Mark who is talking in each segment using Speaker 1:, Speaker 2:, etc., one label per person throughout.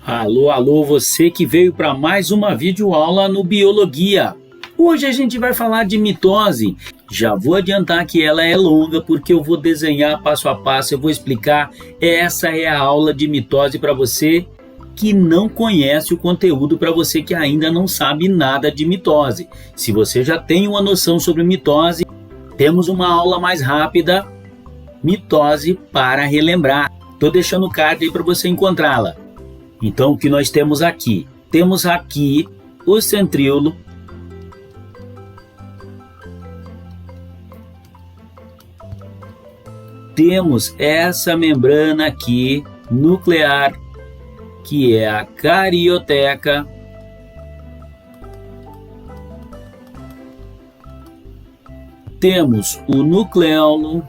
Speaker 1: Alô, alô, você que veio para mais uma videoaula no Biologia. Hoje a gente vai falar de mitose. Já vou adiantar que ela é longa porque eu vou desenhar passo a passo, eu vou explicar. Essa é a aula de mitose para você que não conhece o conteúdo, para você que ainda não sabe nada de mitose. Se você já tem uma noção sobre mitose, temos uma aula mais rápida, mitose para relembrar. Estou deixando o card aí para você encontrá-la. Então, o que nós temos aqui? Temos aqui o centríolo, temos essa membrana aqui, nuclear, que é a carioteca, temos o nucleolo,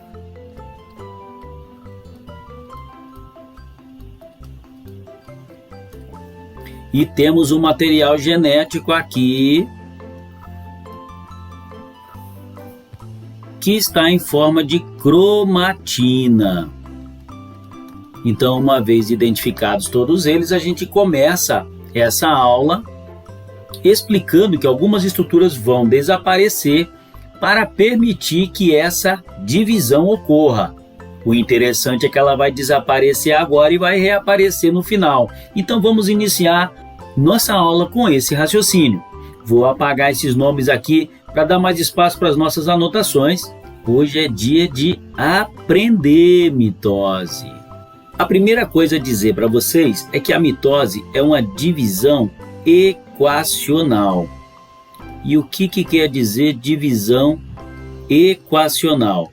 Speaker 1: e temos o material genético aqui, que está em forma de cromatina. Então, uma vez identificados todos eles, a gente começa essa aula explicando que algumas estruturas vão desaparecer para permitir que essa divisão ocorra. O interessante é que ela vai desaparecer agora e vai reaparecer no final. Então vamos iniciar nossa aula com esse raciocínio. Vou apagar esses nomes aqui para dar mais espaço para as nossas anotações. Hoje é dia de aprender mitose. A primeira coisa a dizer para vocês é que a mitose é uma divisão equacional. E o que quer dizer divisão equacional?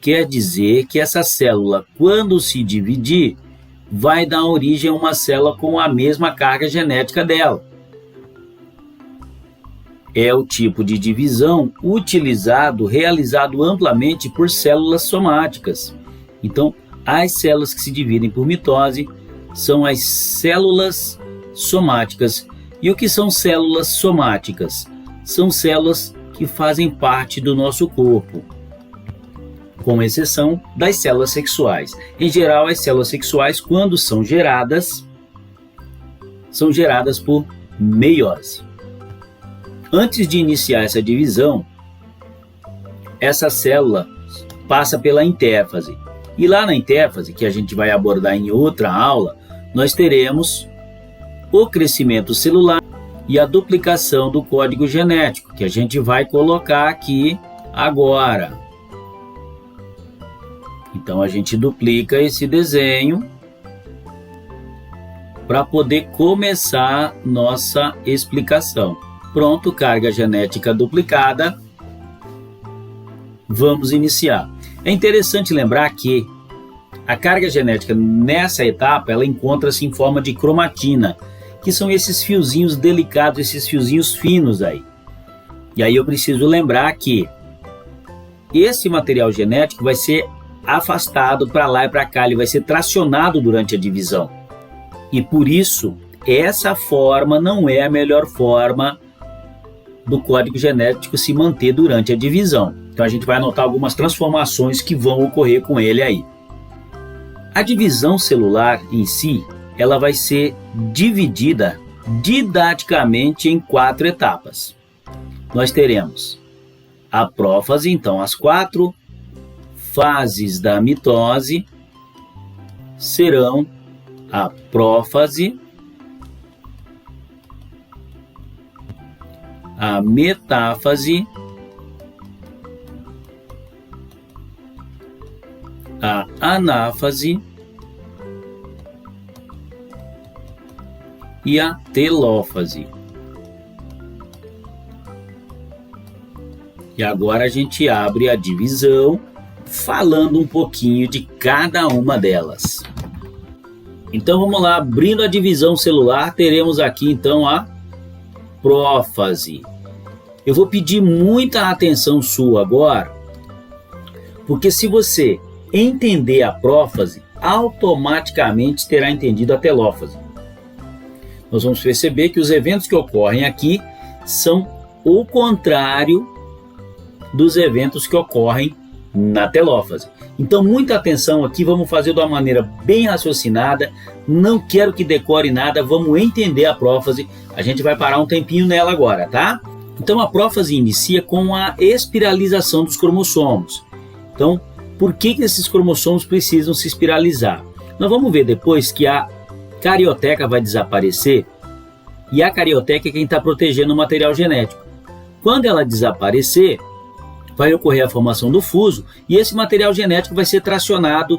Speaker 1: Quer dizer que essa célula, quando se dividir, vai dar origem a uma célula com a mesma carga genética dela. É o tipo de divisão realizado amplamente por células somáticas. Então, as células que se dividem por mitose são as células somáticas. E o que são células somáticas? São células que fazem parte do nosso corpo, com exceção das células sexuais. Em geral, as células sexuais, quando são geradas por meiose. Antes de iniciar essa divisão, essa célula passa pela intéfase. E lá na intéfase, que a gente vai abordar em outra aula, nós teremos o crescimento celular e a duplicação do código genético, que a gente vai colocar aqui agora. Então a gente duplica esse desenho para poder começar nossa explicação. Pronto, carga genética duplicada. Vamos iniciar. É interessante lembrar que a carga genética nessa etapa, ela encontra-se em forma de cromatina, que são esses fiozinhos delicados, esses fiozinhos finos aí. E aí eu preciso lembrar que esse material genético vai ser afastado para lá e para cá, ele vai ser tracionado durante a divisão. E por isso, essa forma não é a melhor forma do código genético se manter durante a divisão. Então a gente vai anotar algumas transformações que vão ocorrer com ele aí. A divisão celular em si, ela vai ser dividida didaticamente em 4 etapas. Nós teremos a prófase, então as 4 fases da mitose serão a prófase, a metáfase, a anáfase e a telófase. E agora a gente abre a divisão falando um pouquinho de cada uma delas. Então vamos lá, abrindo a divisão celular, teremos aqui então a prófase. Eu vou pedir muita atenção sua agora, porque se você entender a prófase, automaticamente terá entendido a telófase. Nós vamos perceber que os eventos que ocorrem aqui são o contrário dos eventos que ocorrem na telófase. Então, muita atenção aqui, vamos fazer de uma maneira bem raciocinada, não quero que decore nada, vamos entender a prófase, a gente vai parar um tempinho nela agora, tá? Então, a prófase inicia com a espiralização dos cromossomos. Então, por que esses cromossomos precisam se espiralizar? Nós vamos ver depois que a carioteca vai desaparecer, e a carioteca é quem está protegendo o material genético. Quando ela desaparecer, vai ocorrer a formação do fuso e esse material genético vai ser tracionado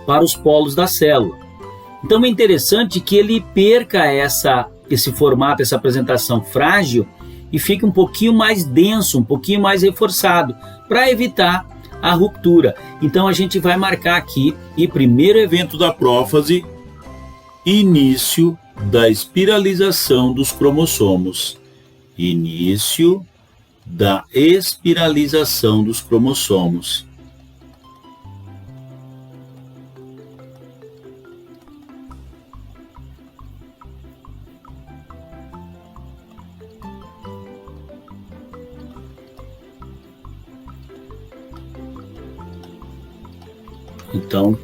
Speaker 1: para os polos da célula. Então é interessante que ele perca esse formato, essa apresentação frágil e fique um pouquinho mais denso, um pouquinho mais reforçado, para evitar a ruptura. Então a gente vai marcar aqui, e primeiro evento da prófase, início da espiralização dos cromossomos. Início da espiralização dos cromossomos. Então,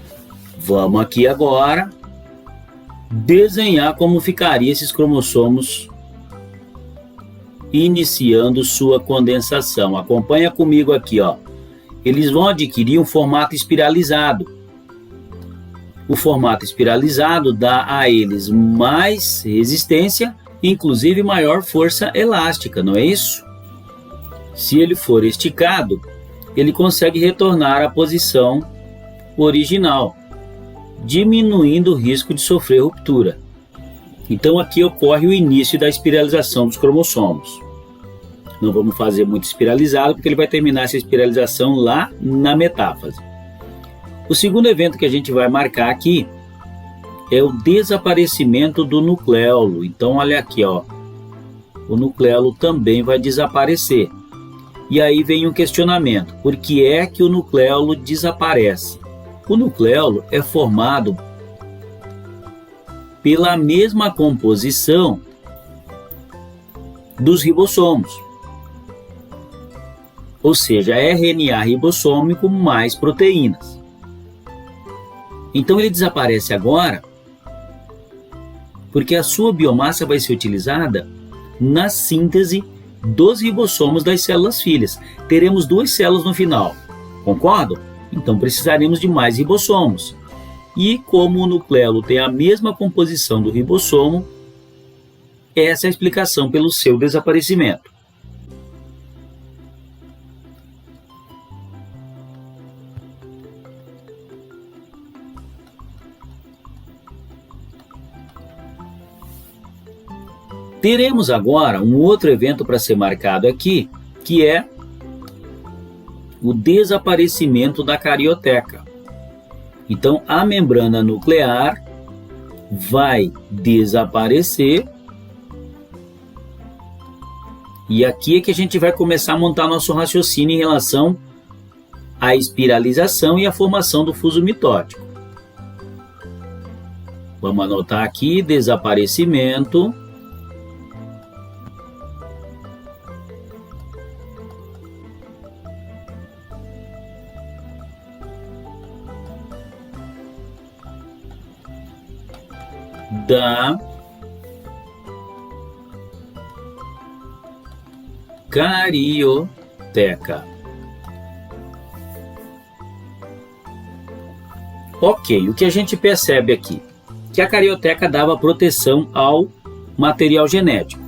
Speaker 1: vamos aqui agora desenhar como ficaria esses cromossomos iniciando sua condensação. Acompanha comigo aqui, ó. Eles vão adquirir um formato espiralizado. O formato espiralizado dá a eles mais resistência, inclusive maior força elástica, não é isso? Se ele for esticado, ele consegue retornar à posição original, diminuindo o risco de sofrer ruptura. Então aqui ocorre o início da espiralização dos cromossomos. Não vamos fazer muito espiralizado, porque ele vai terminar essa espiralização lá na metáfase. O segundo evento que a gente vai marcar aqui é o desaparecimento do nucleolo. Então olha aqui, ó, o nucleolo também vai desaparecer. E aí vem um questionamento: por que é que o nucleolo desaparece? O nucleolo é formado pela mesma composição dos ribossomos, ou seja, RNA ribossômico mais proteínas. Então ele desaparece agora porque a sua biomassa vai ser utilizada na síntese dos ribossomos das células filhas. Teremos 2 células no final, concordam? Então precisaremos de mais ribossomos. E como o nucleolo tem a mesma composição do ribossomo, essa é a explicação pelo seu desaparecimento. Teremos agora um outro evento para ser marcado aqui, que é o desaparecimento da carioteca. Então, a membrana nuclear vai desaparecer. E aqui é que a gente vai começar a montar nosso raciocínio em relação à espiralização e à formação do fuso mitótico. Vamos anotar aqui: desaparecimento da carioteca. Ok, o que a gente percebe aqui? Que a carioteca dava proteção ao material genético.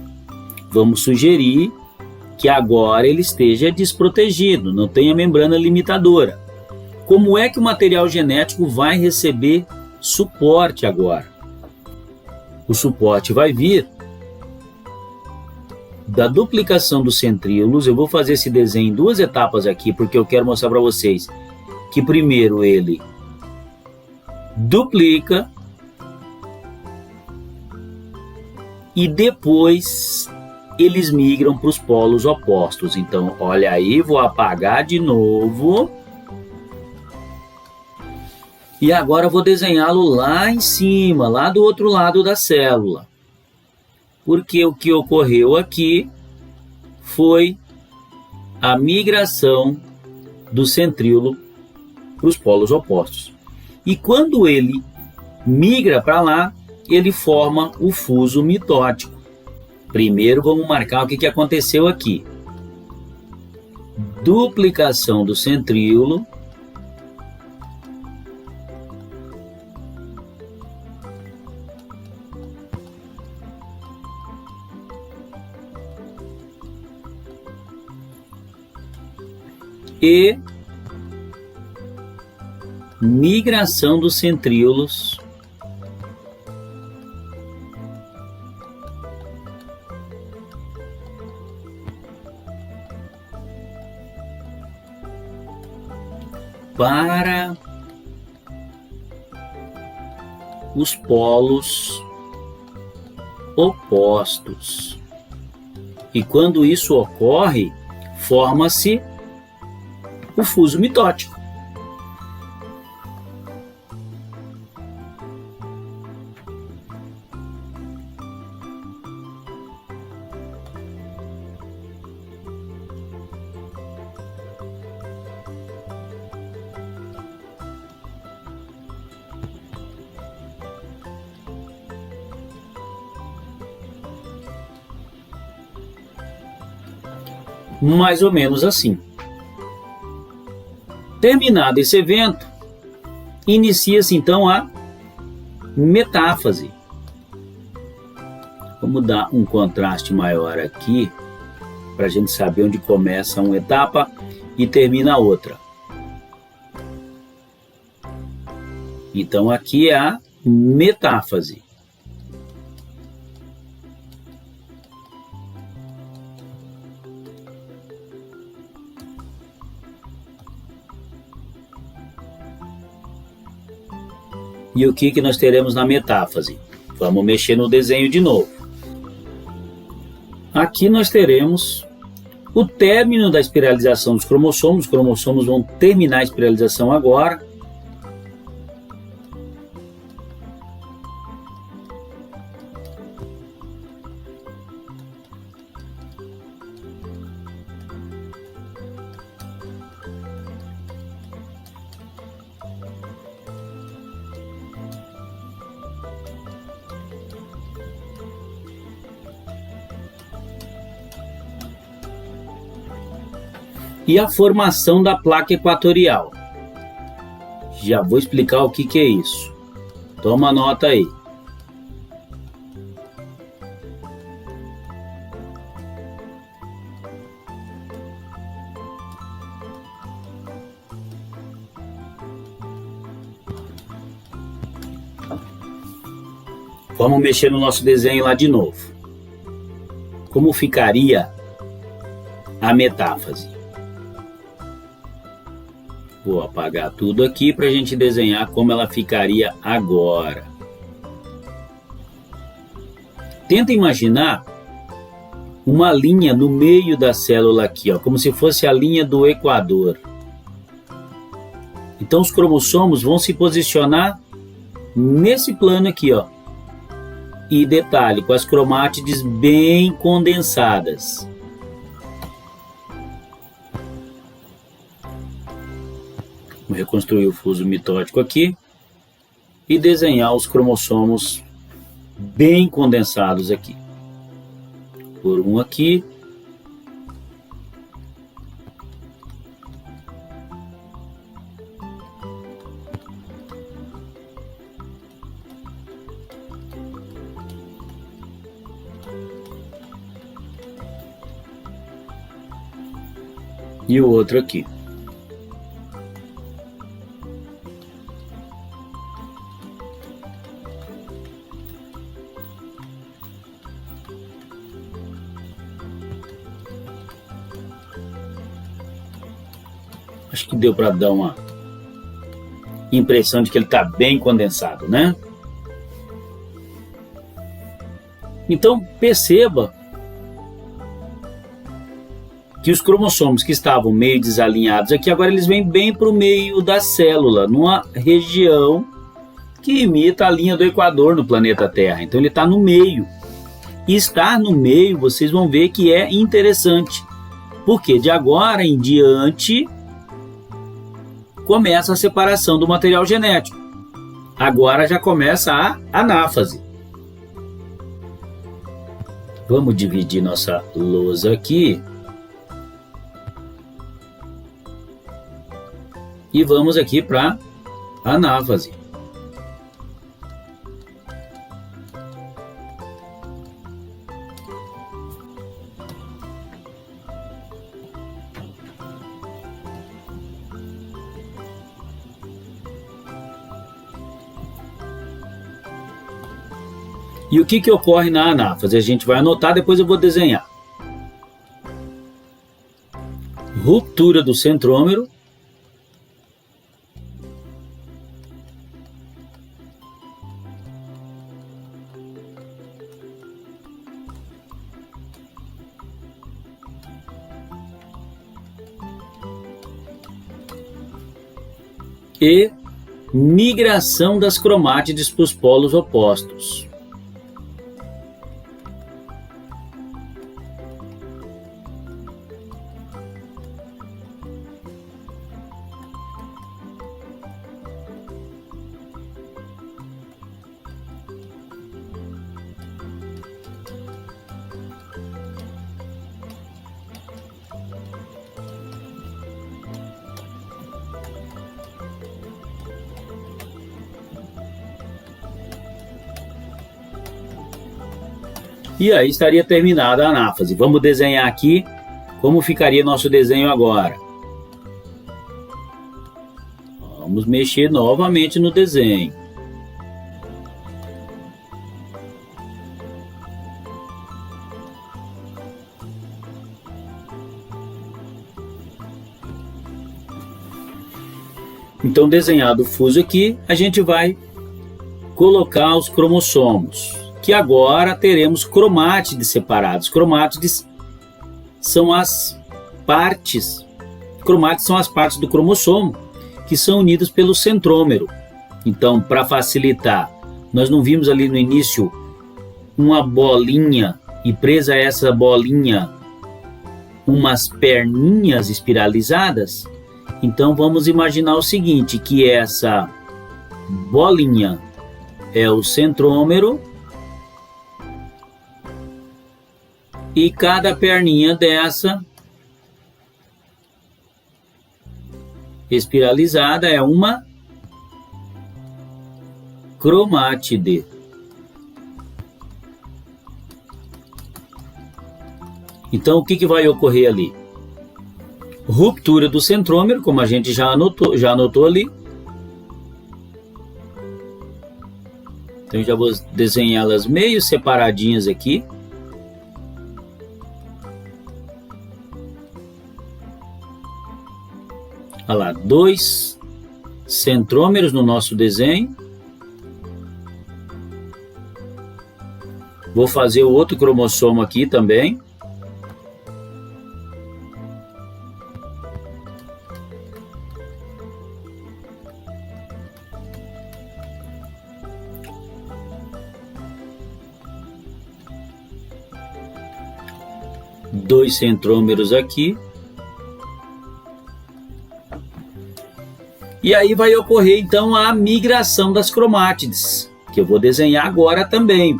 Speaker 1: Vamos sugerir que agora ele esteja desprotegido, não tenha membrana limitadora. Como é que o material genético vai receber suporte agora? O suporte vai vir da duplicação dos centríolos. Eu vou fazer esse desenho em 2 etapas aqui, porque eu quero mostrar para vocês que primeiro ele duplica e depois eles migram para os polos opostos. Então, olha aí, vou apagar de novo. E agora vou desenhá-lo lá em cima, lá do outro lado da célula. Porque o que ocorreu aqui foi a migração do centríolo para os polos opostos. E quando ele migra para lá, ele forma o fuso mitótico. Primeiro vamos marcar o que aconteceu aqui. Duplicação do centríolo. E migração dos centríolos para os polos opostos. E quando isso ocorre, forma-se o fuso mitótico. Mais ou menos assim. Terminado esse evento, inicia-se então a metáfase. Vamos dar um contraste maior aqui, para a gente saber onde começa uma etapa e termina a outra. Então aqui é a metáfase. E o que nós teremos na metáfase? Vamos mexer no desenho de novo. Aqui nós teremos o término da espiralização dos cromossomos. Os cromossomos vão terminar a espiralização agora. E a formação da placa equatorial. Já vou explicar o que é isso. Toma nota aí. Vamos mexer no nosso desenho lá de novo. Como ficaria a metáfase? Vou apagar tudo aqui para a gente desenhar como ela ficaria agora. Tenta imaginar uma linha no meio da célula aqui, ó, como se fosse a linha do Equador. Então os cromossomos vão se posicionar nesse plano aqui, ó. E detalhe, com as cromátides bem condensadas. Vou reconstruir o fuso mitótico aqui e desenhar os cromossomos bem condensados aqui. Por um aqui. E o outro aqui. Acho que deu para dar uma impressão de que ele está bem condensado, né? Então perceba que os cromossomos que estavam meio desalinhados aqui, agora eles vêm bem para o meio da célula, numa região que imita a linha do Equador no planeta Terra. Então ele está no meio. E estar no meio, vocês vão ver que é interessante, porque de agora em diante, começa a separação do material genético. Agora já começa a anáfase. Vamos dividir nossa lousa aqui. E vamos aqui para a anáfase. E o que ocorre na anáfase? A gente vai anotar, depois eu vou desenhar. Ruptura do centrômero. E migração das cromátides para os polos opostos. E aí estaria terminada a anáfase. Vamos desenhar aqui como ficaria nosso desenho agora. Vamos mexer novamente no desenho. Então, desenhado o fuso aqui, a gente vai colocar os cromossomos, que agora teremos cromátides separados. Cromátides são as partes do cromossomo que são unidas pelo centrômero. Então, para facilitar, nós não vimos ali no início uma bolinha e presa a essa bolinha umas perninhas espiralizadas? Então, vamos imaginar o seguinte, que essa bolinha é o centrômero e cada perninha dessa espiralizada é uma cromátide. Então, o que vai ocorrer ali? Ruptura do centrômero, como a gente já anotou ali. Então, já vou desenhá-las meio separadinhas aqui. Olha lá, 2 centrômeros no nosso desenho. Vou fazer o outro cromossomo aqui também. Dois centrômeros aqui. E aí vai ocorrer então a migração das cromátides, que eu vou desenhar agora também.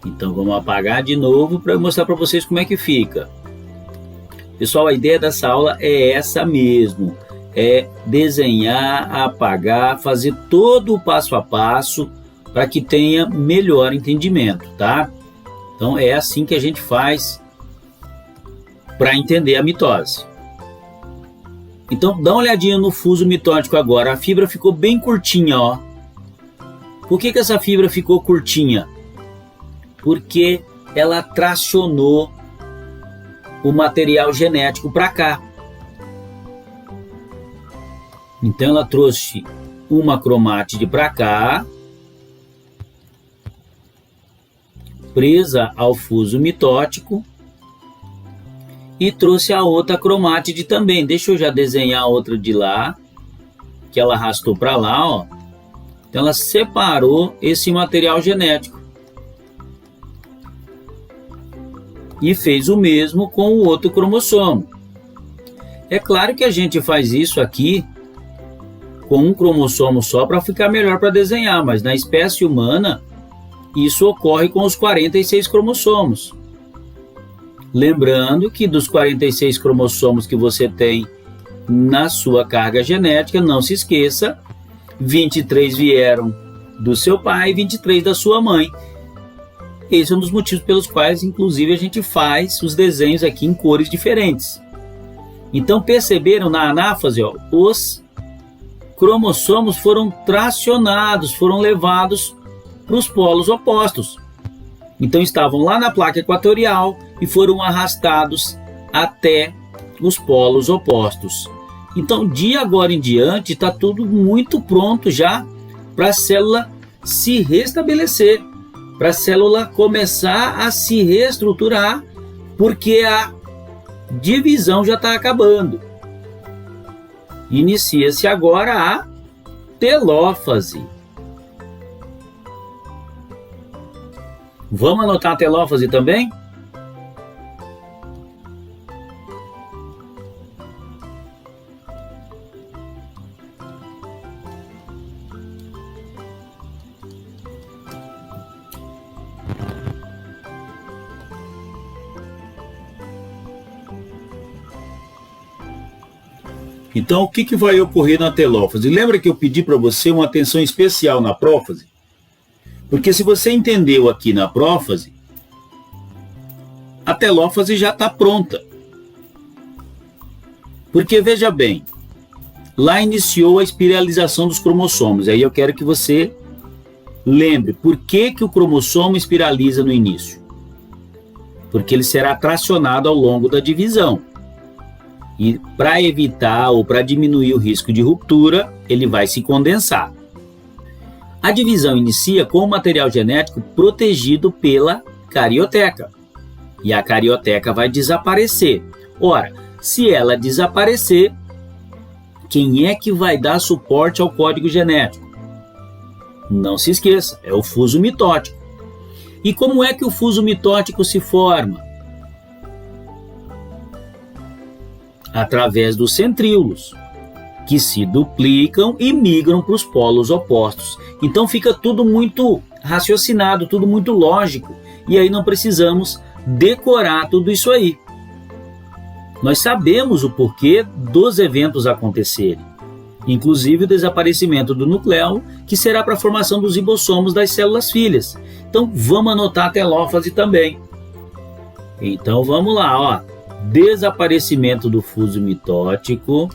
Speaker 1: Então vamos apagar de novo para mostrar para vocês como é que fica. Pessoal, a ideia dessa aula é essa mesmo, é desenhar, apagar, fazer todo o passo a passo para que tenha melhor entendimento, tá? Então é assim que a gente faz para entender a mitose. Então dá uma olhadinha no fuso mitótico agora. A fibra ficou bem curtinha, ó. Por que essa fibra ficou curtinha? Porque ela tracionou o material genético para cá. Então ela trouxe uma cromátide para cá, presa ao fuso mitótico, e trouxe a outra cromátide também. Deixa eu já desenhar a outra de lá, que ela arrastou para lá, ó. Então ela separou esse material genético. e fez o mesmo com o outro cromossomo. É claro que a gente faz isso aqui com um cromossomo só para ficar melhor para desenhar, mas na espécie humana isso ocorre com os 46 cromossomos. Lembrando que dos 46 cromossomos que você tem na sua carga genética, não se esqueça, 23 vieram do seu pai e 23 da sua mãe. Esse é um dos motivos pelos quais, inclusive, a gente faz os desenhos aqui em cores diferentes. Então, perceberam na anáfase, os cromossomos foram tracionados, foram levados para os polos opostos. Então, estavam lá na placa equatorial e foram arrastados até os polos opostos. Então, de agora em diante, está tudo muito pronto já para a célula se restabelecer, para a célula começar a se reestruturar, porque a divisão já está acabando. Inicia-se agora a telófase. Vamos anotar a telófase também? Então, o que vai ocorrer na telófase? Lembra que eu pedi para você uma atenção especial na prófase? Porque se você entendeu aqui na prófase, a telófase já está pronta. Porque, veja bem, lá iniciou a espiralização dos cromossomos. Aí eu quero que você lembre por que o cromossomo espiraliza no início. Porque ele será tracionado ao longo da divisão. E para evitar ou para diminuir o risco de ruptura, ele vai se condensar. A divisão inicia com o material genético protegido pela carioteca. E a carioteca vai desaparecer. Ora, se ela desaparecer, quem é que vai dar suporte ao código genético? Não se esqueça, é o fuso mitótico. E como é que o fuso mitótico se forma? Através dos centríolos, que se duplicam e migram para os polos opostos. Então fica tudo muito raciocinado, tudo muito lógico, e aí não precisamos decorar tudo isso aí. Nós sabemos o porquê dos eventos acontecerem, inclusive o desaparecimento do nucleolo, que será para a formação dos ribossomos das células filhas. Então vamos anotar a telófase também. Então vamos lá, desaparecimento do fuso mitótico,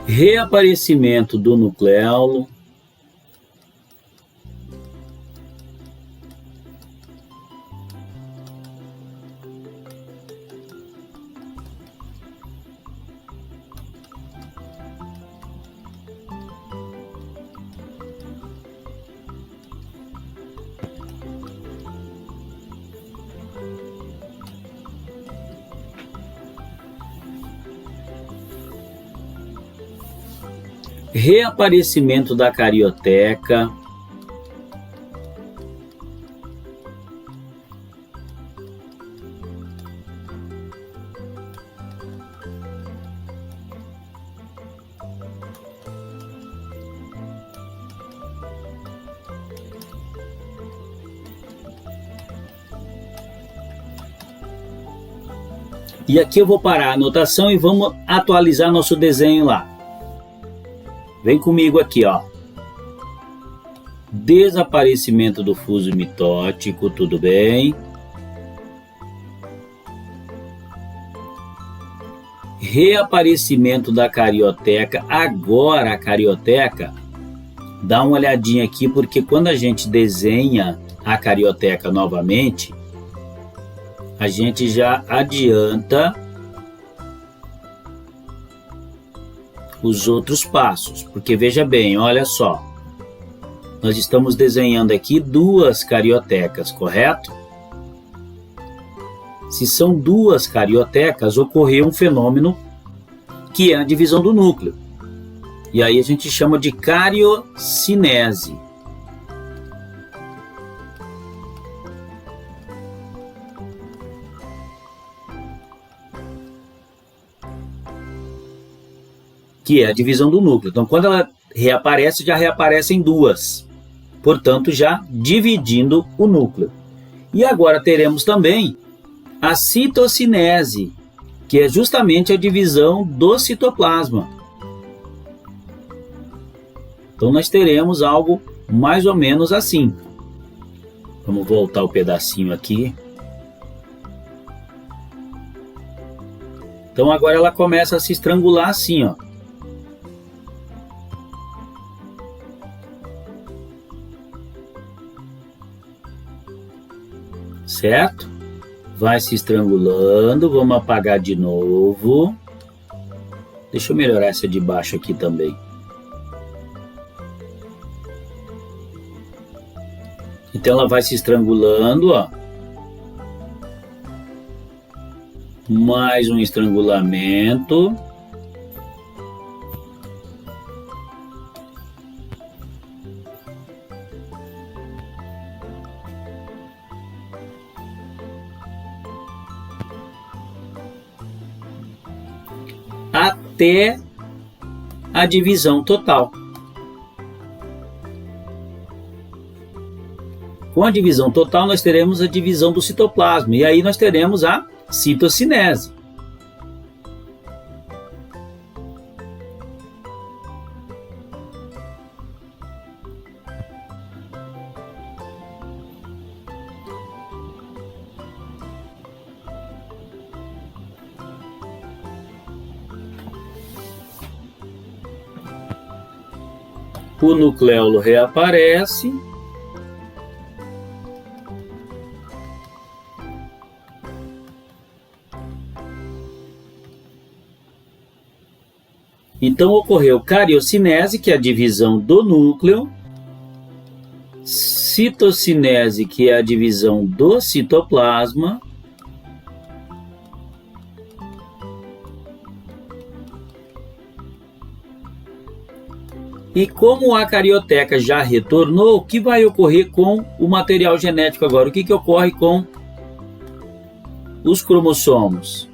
Speaker 1: reaparecimento do nucleolo, reaparecimento da carioteca, e aqui eu vou parar a anotação e vamos atualizar nosso desenho lá. Vem comigo aqui, Desaparecimento do fuso mitótico, tudo bem. Reaparecimento da carioteca. Agora a carioteca, dá uma olhadinha aqui, porque quando a gente desenha a carioteca novamente, a gente já adianta os outros passos, porque veja bem, olha só, nós estamos desenhando aqui duas cariotecas, correto? Se são duas cariotecas, ocorreu um fenômeno que é a divisão do núcleo, e aí a gente chama de cariocinese. Que é a divisão do núcleo. Então, quando ela reaparece, já reaparece em duas, portanto, já dividindo o núcleo. E agora teremos também a citocinese, que é justamente a divisão do citoplasma. Então, nós teremos algo mais ou menos assim. Vamos voltar o pedacinho aqui. Então, agora ela começa a se estrangular assim, ó. Certo? Vai se estrangulando, vamos apagar de novo. Deixa eu melhorar essa de baixo aqui também. Então ela vai se estrangulando, ó. Mais um estrangulamento. Até a divisão total. Com a divisão total, nós teremos a divisão do citoplasma, e aí nós teremos a citocinese. O nucleolo reaparece. Então ocorreu cariocinese, que é a divisão do núcleo, citocinese, que é a divisão do citoplasma, e como a carioteca já retornou, o que vai ocorrer com o material genético agora? O que ocorre com os cromossomos?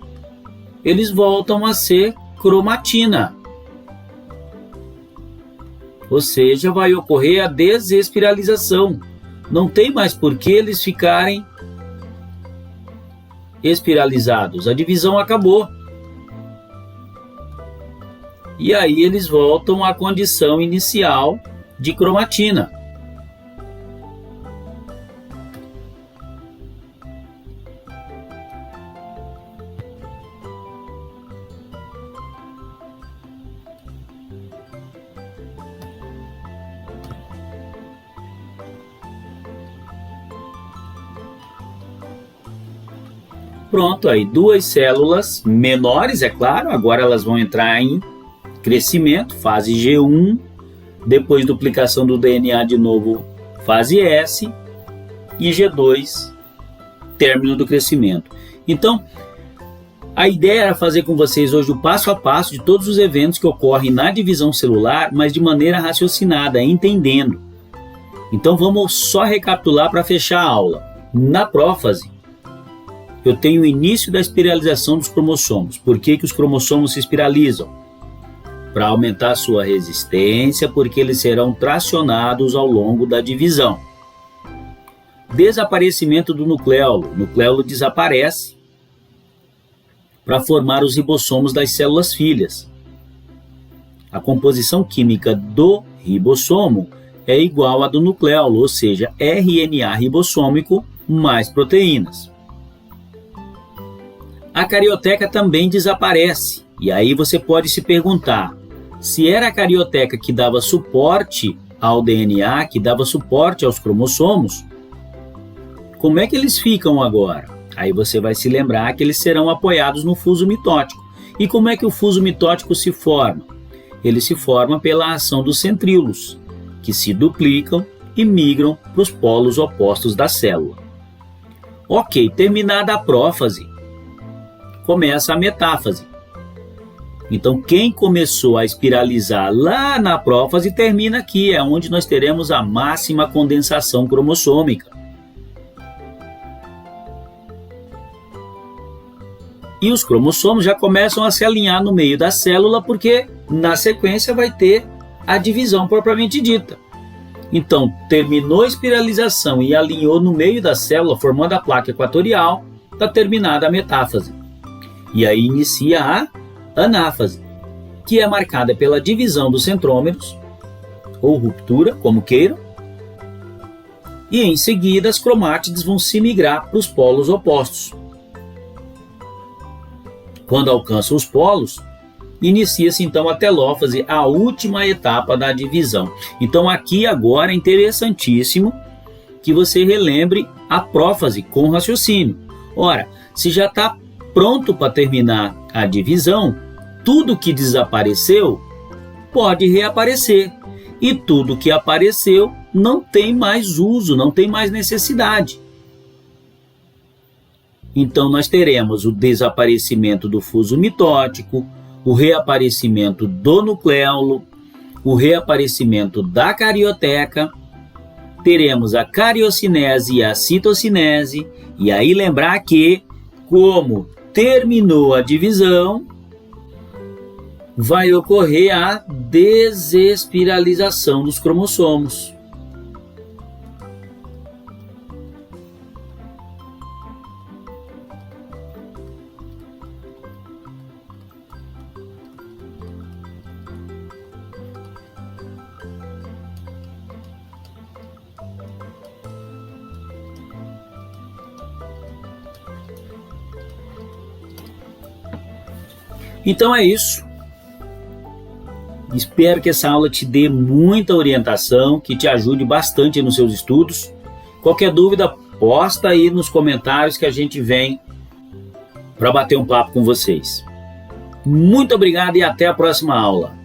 Speaker 1: Eles voltam a ser cromatina. Ou seja, vai ocorrer a desespiralização. Não tem mais por que eles ficarem espiralizados. A divisão acabou. E aí eles voltam à condição inicial de cromatina. Pronto, aí duas células menores, é claro, agora elas vão entrar em crescimento, fase G1, depois duplicação do DNA de novo, fase S, e G2, término do crescimento. Então, a ideia era fazer com vocês hoje o passo a passo de todos os eventos que ocorrem na divisão celular, mas de maneira raciocinada, entendendo. Então vamos só recapitular para fechar a aula. Na prófase, eu tenho o início da espiralização dos cromossomos. Por que os cromossomos se espiralizam? Para aumentar a sua resistência, porque eles serão tracionados ao longo da divisão. Desaparecimento do nucleolo. O nucleolo desaparece para formar os ribossomos das células filhas. A composição química do ribossomo é igual à do nucleolo, ou seja, RNA ribossômico mais proteínas. A carioteca também desaparece, e aí você pode se perguntar, se era a carioteca que dava suporte ao DNA, que dava suporte aos cromossomos, como é que eles ficam agora? Aí você vai se lembrar que eles serão apoiados no fuso mitótico. E como é que o fuso mitótico se forma? Ele se forma pela ação dos centríolos, que se duplicam e migram para os polos opostos da célula. Ok, terminada a prófase, começa a metáfase. Então, quem começou a espiralizar lá na prófase termina aqui, é onde nós teremos a máxima condensação cromossômica. E os cromossomos já começam a se alinhar no meio da célula, porque na sequência vai ter a divisão propriamente dita. Então, terminou a espiralização e alinhou no meio da célula, formando a placa equatorial, está terminada a metáfase. E aí inicia a anáfase, que é marcada pela divisão dos centrômeros, ou ruptura, como queiram, e em seguida as cromátides vão se migrar para os polos opostos. Quando alcançam os polos, inicia-se então a telófase, a última etapa da divisão. Então aqui agora é interessantíssimo que você relembre a prófase com raciocínio. Ora, se já está pronto para terminar a divisão, tudo que desapareceu pode reaparecer. E tudo que apareceu não tem mais uso, não tem mais necessidade. Então nós teremos o desaparecimento do fuso mitótico, o reaparecimento do nucleolo, o reaparecimento da carioteca, teremos a cariocinese e a citocinese, e aí lembrar que, como terminou a divisão, vai ocorrer a desespiralização dos cromossomos. Então é isso. Espero que essa aula te dê muita orientação, que te ajude bastante nos seus estudos. Qualquer dúvida, posta aí nos comentários que a gente vem para bater um papo com vocês. Muito obrigado e até a próxima aula.